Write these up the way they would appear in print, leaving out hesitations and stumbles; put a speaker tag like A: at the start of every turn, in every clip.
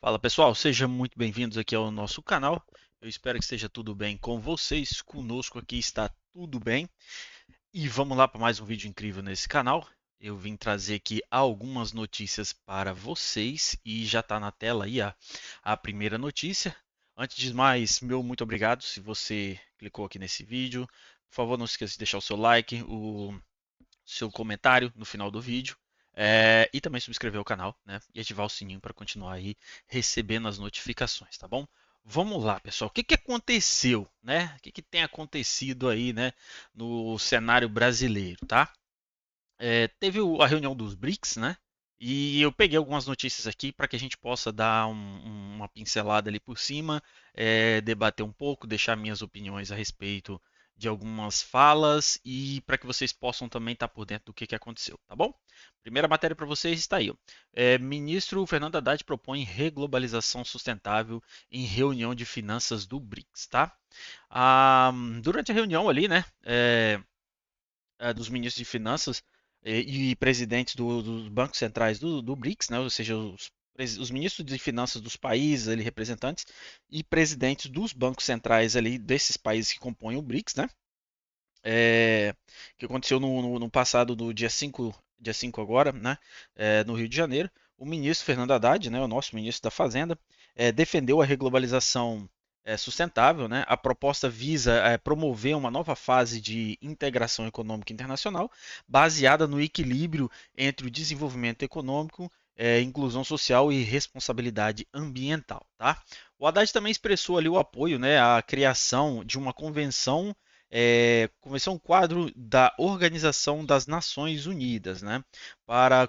A: Fala pessoal, sejam muito bem-vindos aqui ao nosso canal. Eu espero que esteja tudo bem com vocês. Conosco aqui está tudo bem. E vamos lá para mais um vídeo incrível nesse canal. Eu vim trazer aqui algumas notícias para vocês e já está na tela aí a primeira notícia. Antes de mais, meu muito obrigado se você clicou aqui nesse vídeo. Por favor, não se esqueça de deixar o seu like, o seu comentário no final do vídeo. E também subscrever o canal, né? E ativar o sininho para continuar aí recebendo as notificações, tá bom? Vamos lá, pessoal. O que aconteceu, né? O que tem acontecido aí, né, no cenário brasileiro, tá? Teve a reunião dos BRICS, né? E eu peguei algumas notícias aqui para que a gente possa dar uma pincelada ali por cima, debater um pouco, deixar minhas opiniões a respeito de algumas falas e para que vocês possam também estar por dentro do que aconteceu, tá bom? Primeira matéria para vocês está aí. Ó. Ministro Fernando Haddad propõe reglobalização sustentável em reunião de finanças do BRICS, tá? Durante a reunião ali, né? Dos ministros de finanças e presidentes dos bancos centrais do BRICS, né, ou seja, os ministros de finanças dos países ali, representantes e presidentes dos bancos centrais ali desses países que compõem o BRICS, né, que aconteceu no passado, do dia 5 agora, né, no Rio de Janeiro. O ministro Fernando Haddad, né, o nosso ministro da Fazenda, defendeu a reglobalização sustentável. Né? A proposta visa promover uma nova fase de integração econômica internacional baseada no equilíbrio entre o desenvolvimento econômico, inclusão social e responsabilidade ambiental. Tá? O Haddad também expressou ali o apoio, né, à criação de uma convenção quadro da Organização das Nações Unidas, né, para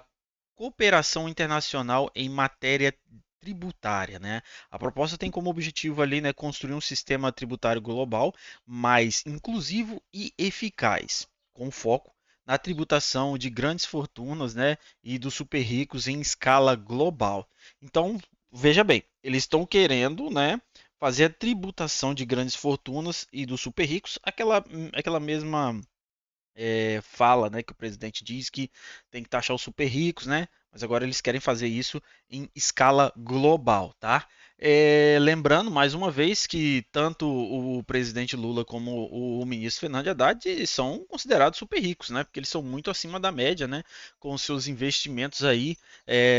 A: cooperação internacional em matéria tributária, né? A proposta tem como objetivo ali, né, construir um sistema tributário global mais inclusivo e eficaz, com foco na tributação de grandes fortunas, né, e dos super ricos em escala global. Então, veja bem, eles estão querendo, né, fazer a tributação de grandes fortunas e dos super ricos, aquela mesma fala, né, que o presidente diz que tem que taxar os super ricos, né? Mas agora eles querem fazer isso em escala global, tá? Lembrando mais uma vez que tanto o presidente Lula como o ministro Fernando Haddad são considerados super ricos, né? Porque eles são muito acima da média, né? Com os seus investimentos aí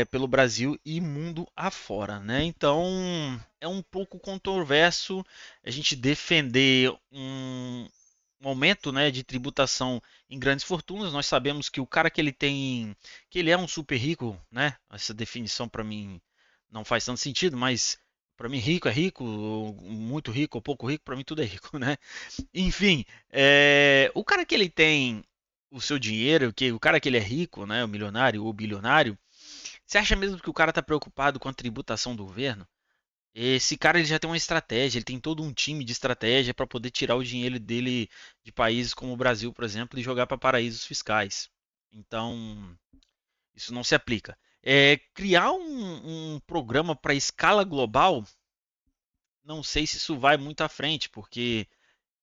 A: pelo Brasil e mundo afora, né? Então é um pouco controverso a gente defender um aumento, né, de tributação em grandes fortunas. Nós sabemos que o cara que ele é um super rico, né? Essa definição para mim não faz tanto sentido, mas para mim rico é rico, muito rico ou pouco rico, para mim tudo é rico, né? Enfim, o cara que ele tem o seu dinheiro, que o cara que ele é rico, né, o milionário ou bilionário, você acha mesmo que o cara está preocupado com a tributação do governo? Esse cara ele já tem uma estratégia, ele tem todo um time de estratégia para poder tirar o dinheiro dele de países como o Brasil, por exemplo, e jogar para paraísos fiscais. Então, isso não se aplica. Criar um programa para escala global, não sei se isso vai muito à frente, porque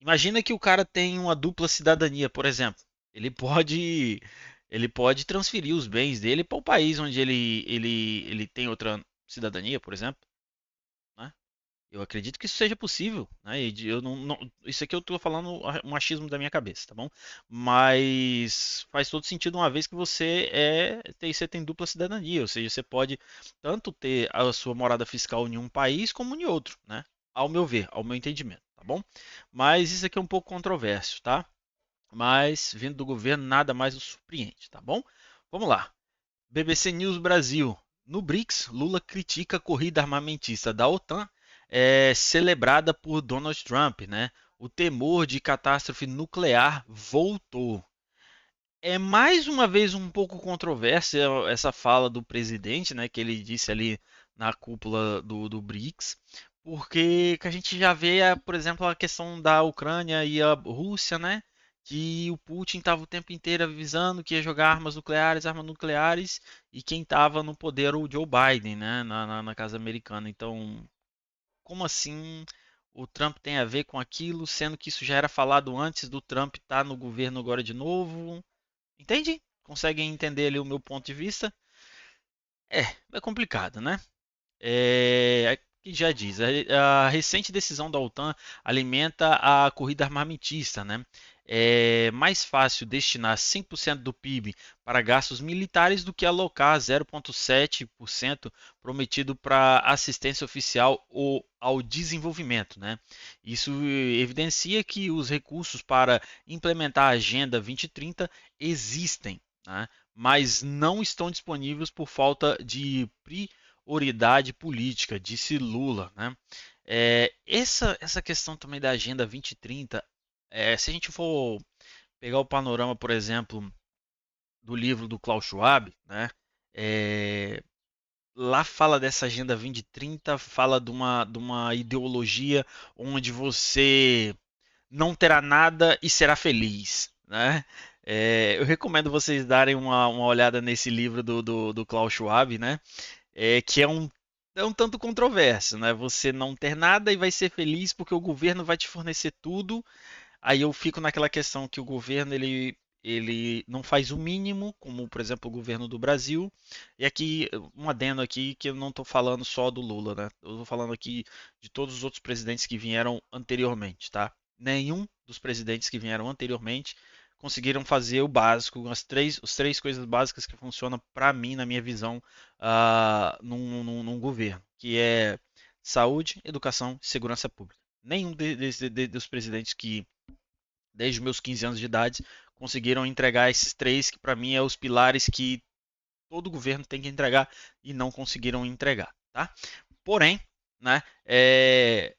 A: imagina que o cara tem uma dupla cidadania, por exemplo. Ele pode, ele pode transferir os bens dele para o país onde ele tem outra cidadania, por exemplo. Né? Eu acredito que isso seja possível, né? Eu isso aqui eu estou falando um achismo da minha cabeça, tá bom? Mas faz todo sentido uma vez que você tem dupla cidadania, ou seja, você pode tanto ter a sua morada fiscal em um país como em outro, né? Ao meu ver, ao meu entendimento, tá bom? Mas isso aqui é um pouco controverso, tá? Mas vindo do governo nada mais nos surpreende, tá bom? Vamos lá. BBC News Brasil. No BRICS, Lula critica a corrida armamentista da OTAN celebrada por Donald Trump, né? O temor de catástrofe nuclear voltou. É mais uma vez um pouco controversa essa fala do presidente, né? Que ele disse ali na cúpula do BRICS, porque que a gente já vê, por exemplo, a questão da Ucrânia e a Rússia, né? Que o Putin estava o tempo inteiro avisando que ia jogar armas nucleares, e quem estava no poder era o Joe Biden, né? Na Casa Americana. Então, como assim o Trump tem a ver com aquilo, sendo que isso já era falado antes do Trump estar no governo agora de novo? Entende? Conseguem entender ali o meu ponto de vista? É complicado, né? Que já diz, a recente decisão da OTAN alimenta a corrida armamentista, né? É mais fácil destinar 5% do PIB para gastos militares do que alocar 0,7% prometido para assistência oficial ou ao desenvolvimento, né? Isso evidencia que os recursos para implementar a Agenda 2030 existem, né? Mas não estão disponíveis por falta de prioridade política, disse Lula, né? Essa questão também da Agenda 2030, se a gente for pegar o panorama, por exemplo, do livro do Klaus Schwab, né? É, lá fala dessa Agenda 2030, fala de uma ideologia onde você não terá nada e será feliz, né? Eu recomendo vocês darem uma olhada nesse livro do Klaus Schwab, né? Que é um tanto controverso, né? Você não ter nada e vai ser feliz porque o governo vai te fornecer tudo. Aí eu fico naquela questão que o governo ele não faz o mínimo, como por exemplo o governo do Brasil. E aqui, um adendo aqui que eu não estou falando só do Lula, né? Eu estou falando aqui de todos os outros presidentes que vieram anteriormente, tá? Nenhum dos presidentes que vieram anteriormente conseguiram fazer o básico, as três coisas básicas que funcionam para mim, na minha visão, num governo, que é saúde, educação e segurança pública. Nenhum dos presidentes que desde os meus 15 anos de idade, conseguiram entregar esses três, que para mim é os pilares que todo governo tem que entregar e não conseguiram entregar, tá? Porém, né, é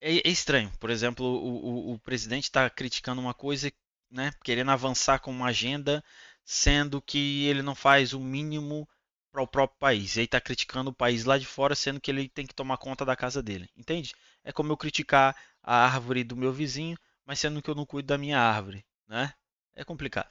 A: estranho. Por exemplo, o presidente está criticando uma coisa, né, querendo avançar com uma agenda, sendo que ele não faz o mínimo para o próprio país. E aí está criticando o país lá de fora, sendo que ele tem que tomar conta da casa dele. Entende? É como eu criticar a árvore do meu vizinho, mas sendo que eu não cuido da minha árvore, né? É complicado.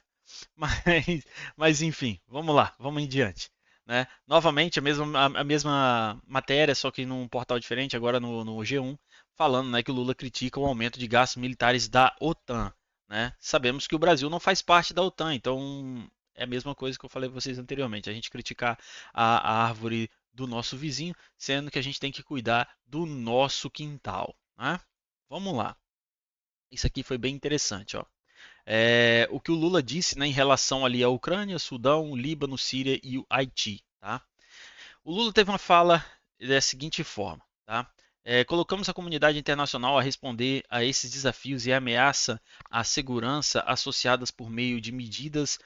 A: Mas enfim, vamos lá, vamos em diante. Né? Novamente, a mesma matéria, só que num portal diferente, agora no G1, falando, né, que o Lula critica o aumento de gastos militares da OTAN. Né? Sabemos que o Brasil não faz parte da OTAN, então é a mesma coisa que eu falei para vocês anteriormente, a gente criticar a árvore do nosso vizinho, sendo que a gente tem que cuidar do nosso quintal. Né? Vamos lá. Isso aqui foi bem interessante, ó. O que o Lula disse, né, em relação ali à Ucrânia, Sudão, Líbano, Síria e o Haiti, tá? O Lula teve uma fala da seguinte forma, tá? Colocamos a comunidade internacional a responder a esses desafios e ameaça à segurança associadas por meio de medidas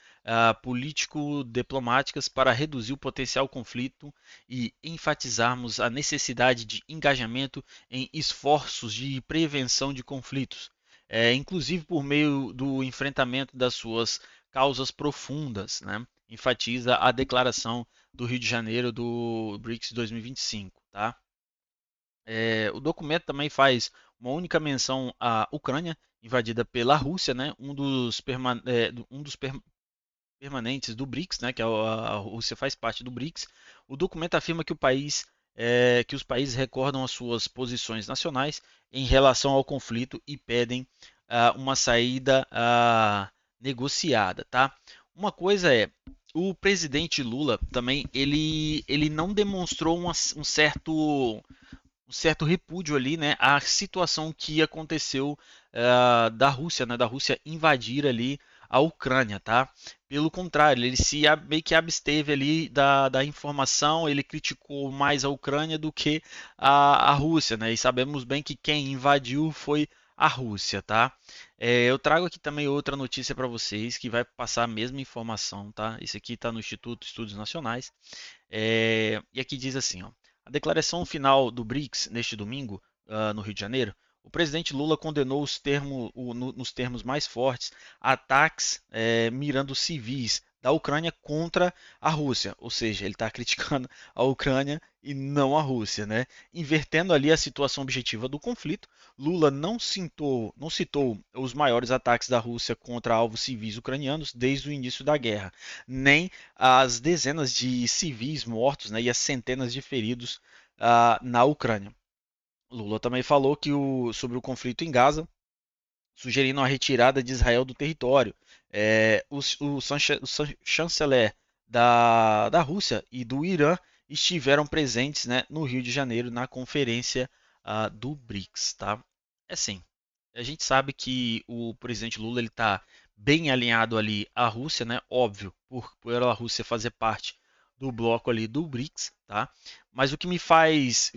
A: político-diplomáticas para reduzir o potencial conflito e enfatizarmos a necessidade de engajamento em esforços de prevenção de conflitos, inclusive por meio do enfrentamento das suas causas profundas, né? Enfatiza a declaração do Rio de Janeiro do BRICS 2025, tá? O documento também faz uma única menção à Ucrânia, invadida pela Rússia, né? Permanentes do BRICS, né? Que a Rússia faz parte do BRICS. O documento afirma que os países recordam as suas posições nacionais em relação ao conflito e pedem uma saída negociada, tá? Uma coisa o presidente Lula também ele não demonstrou um certo repúdio ali, né, à situação que aconteceu da Rússia, né, da Rússia invadir ali a Ucrânia, tá? Pelo contrário, ele meio que absteve ali da informação, ele criticou mais a Ucrânia do que a Rússia, né? E sabemos bem que quem invadiu foi a Rússia, tá? Eu trago aqui também outra notícia para vocês que vai passar a mesma informação, tá? Esse aqui está no Instituto de Estudos Nacionais. E aqui diz assim, ó, a declaração final do BRICS neste domingo, no Rio de Janeiro, o presidente Lula condenou nos termos mais fortes ataques mirando civis da Ucrânia contra a Rússia, ou seja, ele está criticando a Ucrânia e não a Rússia, né? Invertendo ali a situação objetiva do conflito, Lula não citou os maiores ataques da Rússia contra alvos civis ucranianos desde o início da guerra, nem as dezenas de civis mortos, né, e as centenas de feridos na Ucrânia. Lula também falou sobre o conflito em Gaza, sugerindo a retirada de Israel do território. O chanceler da Rússia e do Irã estiveram presentes, né, no Rio de Janeiro na conferência do BRICS, tá? É assim, a gente sabe que o presidente Lula ele está bem alinhado ali à Rússia, né? Óbvio, por a Rússia fazer parte do bloco ali do BRICS, tá? Mas o que me faz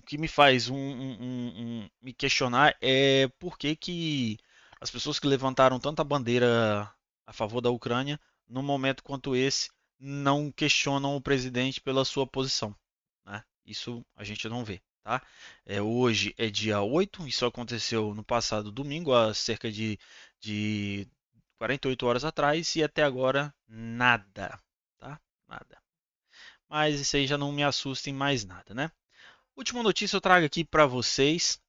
A: me questionar é por que que as pessoas que levantaram tanta bandeira a favor da Ucrânia, num momento quanto esse, não questionam o presidente pela sua posição, né? Isso a gente não vê, tá? Hoje é dia 8. Isso aconteceu no passado domingo, há cerca de 48 horas atrás, e até agora nada, tá? Nada. Mas isso aí já não me assusta em mais nada, né? Última notícia eu trago aqui para vocês,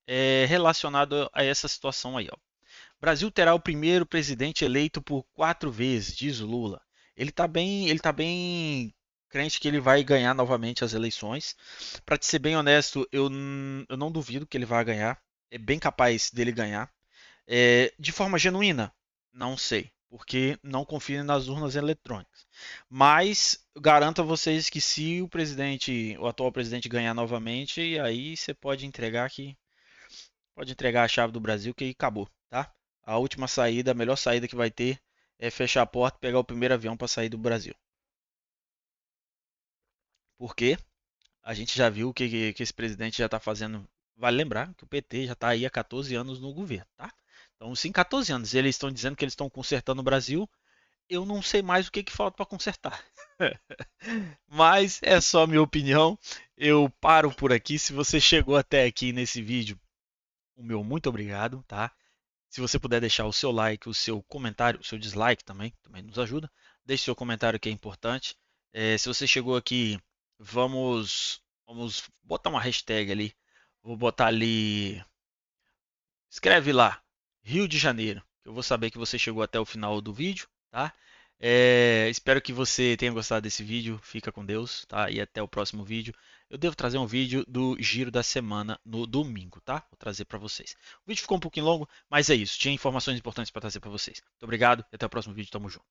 A: relacionado a essa situação aí, ó. Brasil terá o primeiro presidente eleito por 4 vezes, diz Lula. Ele tá bem crente que ele vai ganhar novamente as eleições. Para te ser bem honesto, eu não duvido que ele vai ganhar. É bem capaz dele ganhar. De forma genuína, não sei, porque não confio nas urnas eletrônicas. Mas garanto a vocês que se o atual presidente ganhar novamente, aí você pode entregar a chave do Brasil que aí acabou, tá? A última saída, a melhor saída que vai ter é fechar a porta e pegar o primeiro avião para sair do Brasil. Porque a gente já viu que esse presidente já está fazendo. Vale lembrar que o PT já está aí há 14 anos no governo, tá? Então, se em 14 anos eles estão dizendo que eles estão consertando o Brasil, eu não sei mais o que falta para consertar. Mas é só minha opinião. Eu paro por aqui. Se você chegou até aqui nesse vídeo, o meu muito obrigado, tá? Se você puder deixar o seu like, o seu comentário, o seu dislike também nos ajuda. Deixe seu comentário que é importante. Se você chegou aqui, vamos botar uma hashtag ali. Vou botar ali, escreve lá, Rio de Janeiro, que eu vou saber que você chegou até o final do vídeo, tá? Espero que você tenha gostado desse vídeo. Fica com Deus, tá? E até o próximo vídeo. Eu devo trazer um vídeo do giro da semana no domingo, tá? Vou trazer para vocês. O vídeo ficou um pouquinho longo, mas é isso. Tinha informações importantes para trazer para vocês. Muito obrigado e até o próximo vídeo. Tamo junto.